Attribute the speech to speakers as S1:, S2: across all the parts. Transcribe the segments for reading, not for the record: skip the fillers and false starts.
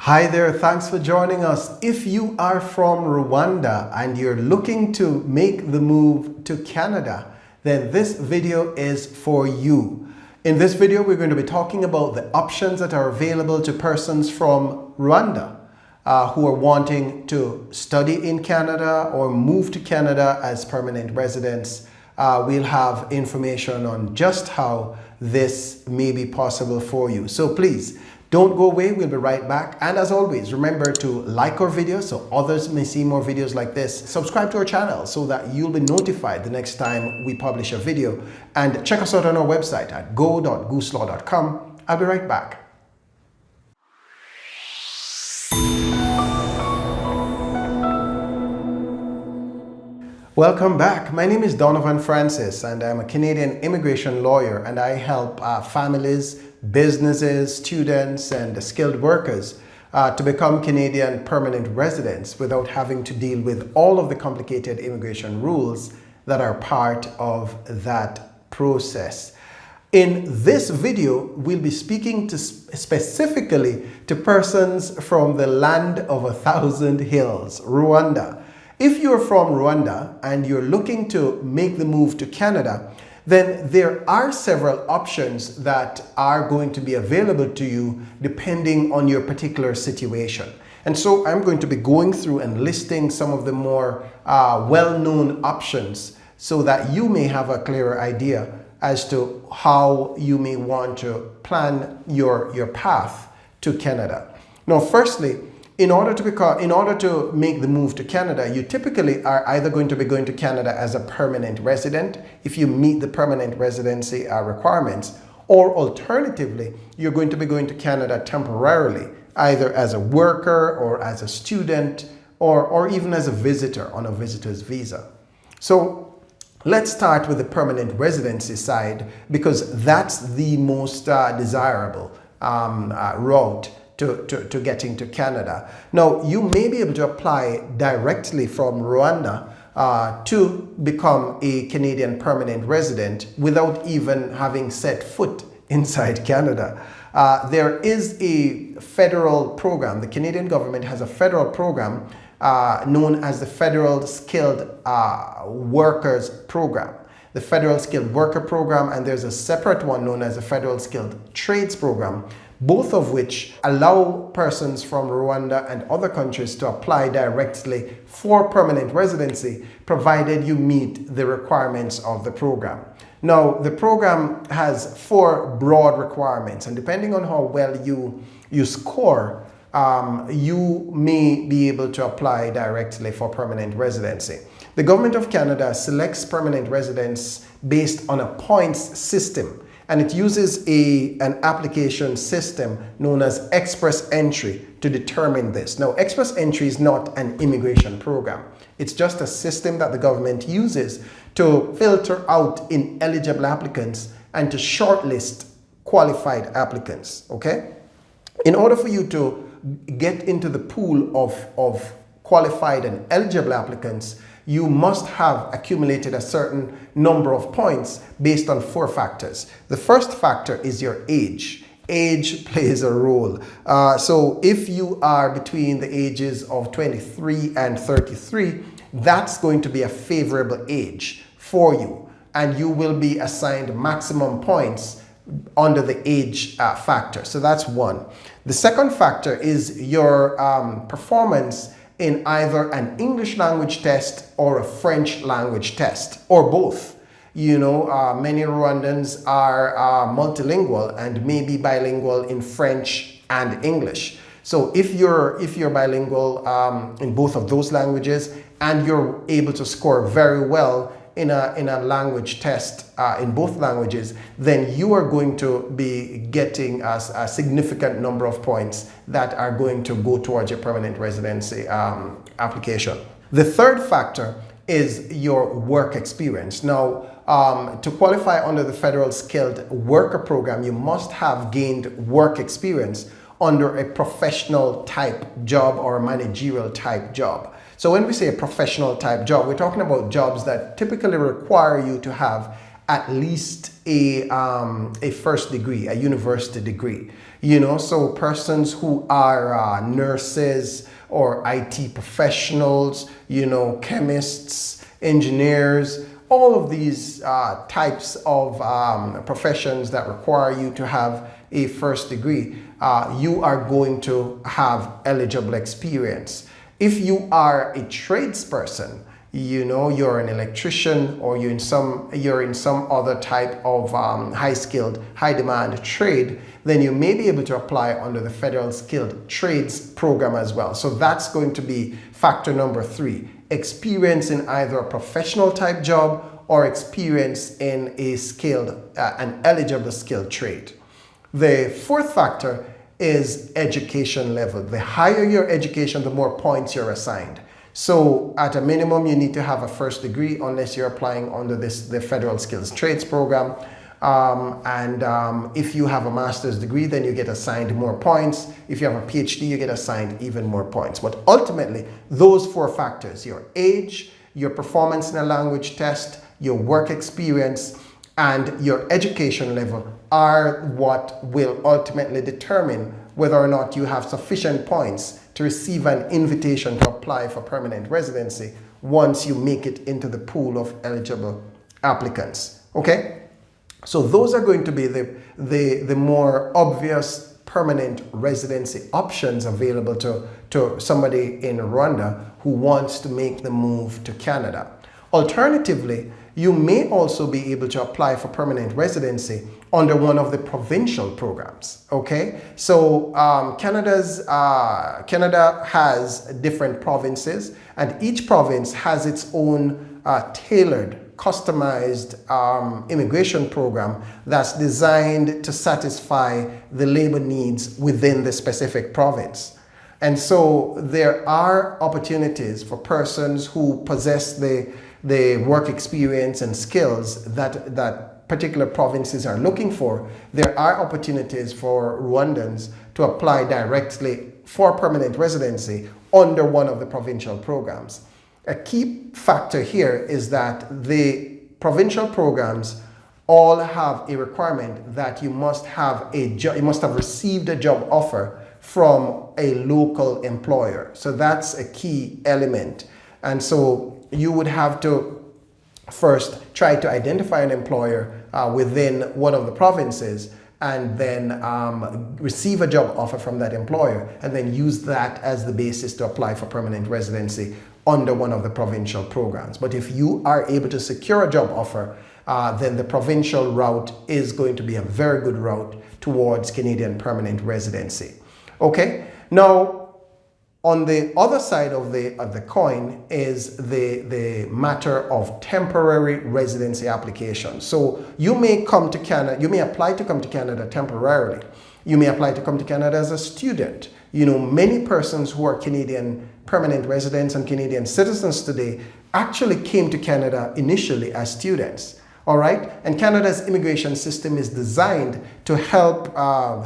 S1: Hi there, thanks for joining us. If you are from Rwanda and you're looking to make the move to Canada, then this video is for you. In this video, we're going to be talking about the options that are available to persons from Rwanda who are wanting to study in Canada or move to Canada as permanent residents. We'll have information on just how this may be possible for you. So please, don't go away, we'll be right back. And as always, remember to like our video so others may see more videos like this. Subscribe to our channel so that you'll be notified the next time we publish a video. And check us out on our website at go.gooselaw.com. I'll be right back. Welcome back. My name is Donovan Francis and I'm a Canadian immigration lawyer, and I help families, businesses, students and skilled workers to become Canadian permanent residents without having to deal with all of the complicated immigration rules that are part of that process. In this video, we'll be speaking to specifically to persons from the land of 1,000 hills, Rwanda. If you're from Rwanda and you're looking to make the move to Canada, then there are several options that are going to be available to you depending on your particular situation. And so I'm going to be going through and listing some of the more well-known options so that you may have a clearer idea as to how you may want to plan your path to Canada. Now, firstly, in order to make the move to Canada, you typically are either going to be going to Canada as a permanent resident if you meet the permanent residency requirements, or alternatively, you're going to be going to Canada temporarily, either as a worker or as a student or even as a visitor on a visitor's visa. So let's start with the permanent residency side because that's the most desirable route to getting to Canada. Now, you may be able to apply directly from Rwanda to become a Canadian permanent resident without even having set foot inside Canada. There is a federal program. The Canadian government has a federal program known as the Federal Skilled Workers Program. The Federal Skilled Worker Program, and there's a separate one known as the Federal Skilled Trades Program, both of which allow persons from Rwanda and other countries to apply directly for permanent residency, provided you meet the requirements of the program. Now, the program has 4 broad requirements, and depending on how well you score, you may be able to apply directly for permanent residency. The Government of Canada selects permanent residents based on a points system, and it uses an application system known as Express Entry to determine this. Now, Express Entry is not an immigration program. It's just a system that the government uses to filter out ineligible applicants and to shortlist qualified applicants, okay? In order for you to get into the pool of qualified and eligible applicants, you must have accumulated a certain number of points based on 4 factors. The first factor is your age. Age plays a role. So if you are between the ages of 23 and 33, that's going to be a favorable age for you, and you will be assigned maximum points under the age factor. So that's one. The second factor is your performance in either an English language test or a French language test, or both. You know, many Rwandans are multilingual and may be bilingual in French and English. So if you're bilingual in both of those languages and you're able to score very well in a language test in both languages, then you are going to be getting a significant number of points that are going to go towards your permanent residency application. The third factor is your work experience. Now, to qualify under the Federal Skilled Worker Program, you must have gained work experience under a professional type job or a managerial type job. So when we say a professional type job, we're talking about jobs that typically require you to have at least a first degree, a university degree. So persons who are nurses or IT professionals, chemists, engineers, all of these types of professions that require you to have a first degree, you are going to have eligible experience. If you are a tradesperson, you're an electrician, or you're in some other type of high-skilled, high-demand trade, then you may be able to apply under the Federal Skilled Trades Program as well. So that's going to be factor number 3. Experience in either a professional type job or experience in an eligible skilled trade. The 4th factor is education level. The higher your education, the more points you're assigned. So at a minimum, you need to have a first degree unless you're applying under the Federal Skills Trades Program. If you have a master's degree, then you get assigned more points. If you have a PhD, you get assigned even more points. But ultimately, those 4 factors, your age, your performance in a language test, your work experience, and your education level are what will ultimately determine whether or not you have sufficient points to receive an invitation to apply for permanent residency once you make it into the pool of eligible applicants. Okay? So those are going to be the more obvious permanent residency options available to somebody in Rwanda who wants to make the move to Canada. Alternatively, you may also be able to apply for permanent residency under one of the provincial programs. Okay, so Canada has different provinces, and each province has its own tailored, customized immigration program that's designed to satisfy the labor needs within the specific province. And so there are opportunities for persons who possess the work experience and skills that particular provinces are looking for. There are opportunities for Rwandans to apply directly for permanent residency under one of the provincial programs. A key factor here is that the provincial programs all have a requirement that you must have received a job offer from a local employer. So that's a key element. And so you would have to first try to identify an employer within one of the provinces, and then receive a job offer from that employer, and then use that as the basis to apply for permanent residency under one of the provincial programs. But if you are able to secure a job offer, then the provincial route is going to be a very good route towards Canadian permanent residency. Okay, now on the other side of the coin is the matter of temporary residency application. So you may come to Canada, you may apply to come to Canada temporarily. You may apply to come to Canada as a student. Many persons who are Canadian permanent residents and Canadian citizens today actually came to Canada initially as students. All right, and Canada's immigration system is designed to help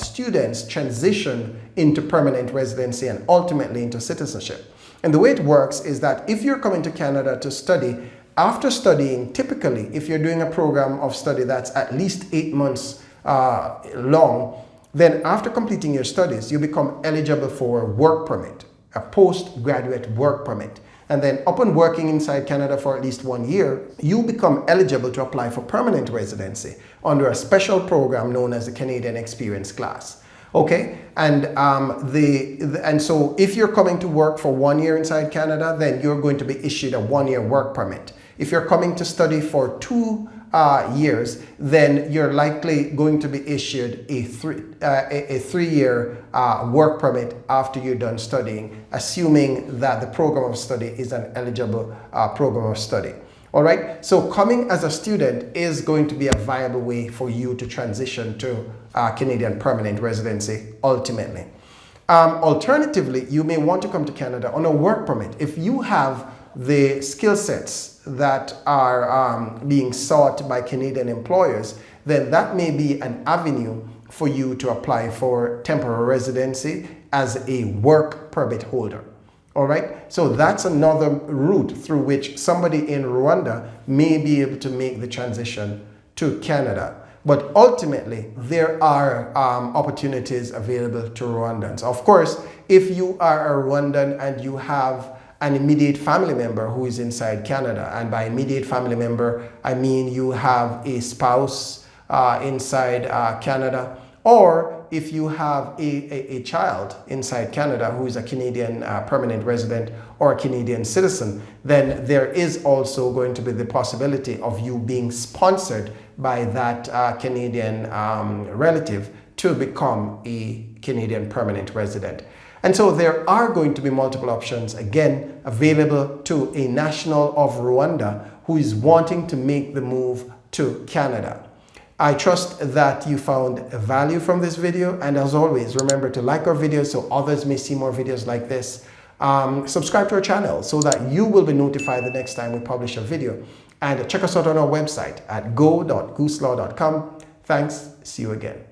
S1: students transition into permanent residency and ultimately into citizenship. And the way it works is that if you're coming to Canada to study, after studying, typically, if you're doing a program of study that's at least 8 months long, then after completing your studies, you become eligible for a work permit, a postgraduate work permit. And then upon working inside Canada for at least 1 year, you become eligible to apply for permanent residency under a special program known as the Canadian Experience Class. Okay, and so if you're coming to work for 1 year inside Canada, then you're going to be issued a 1-year work permit. If you're coming to study for 2 years, then you're likely going to be issued a 3-year work permit after you're done studying, assuming that the program of study is an eligible program of study. All right, so coming as a student is going to be a viable way for you to transition to Canadian permanent residency ultimately. Alternatively, you may want to come to Canada on a work permit. If you have the skill sets that are being sought by Canadian employers, then that may be an avenue for you to apply for temporary residency as a work permit holder. All right, so that's another route through which somebody in Rwanda may be able to make the transition to Canada. But ultimately, there are opportunities available to Rwandans. Of course, if you are a Rwandan and you have an immediate family member who is inside Canada, and by immediate family member, I mean you have a spouse inside Canada, or if you have a child inside Canada who is a Canadian permanent resident or a Canadian citizen, then there is also going to be the possibility of you being sponsored by that Canadian relative to become a Canadian permanent resident. And so there are going to be multiple options, again, available to a national of Rwanda who is wanting to make the move to Canada. I trust that you found value from this video, and as always, remember to like our videos so others may see more videos like this. Subscribe to our channel so that you will be notified the next time we publish a video. And check us out on our website at go.gooselaw.com. Thanks. See you again.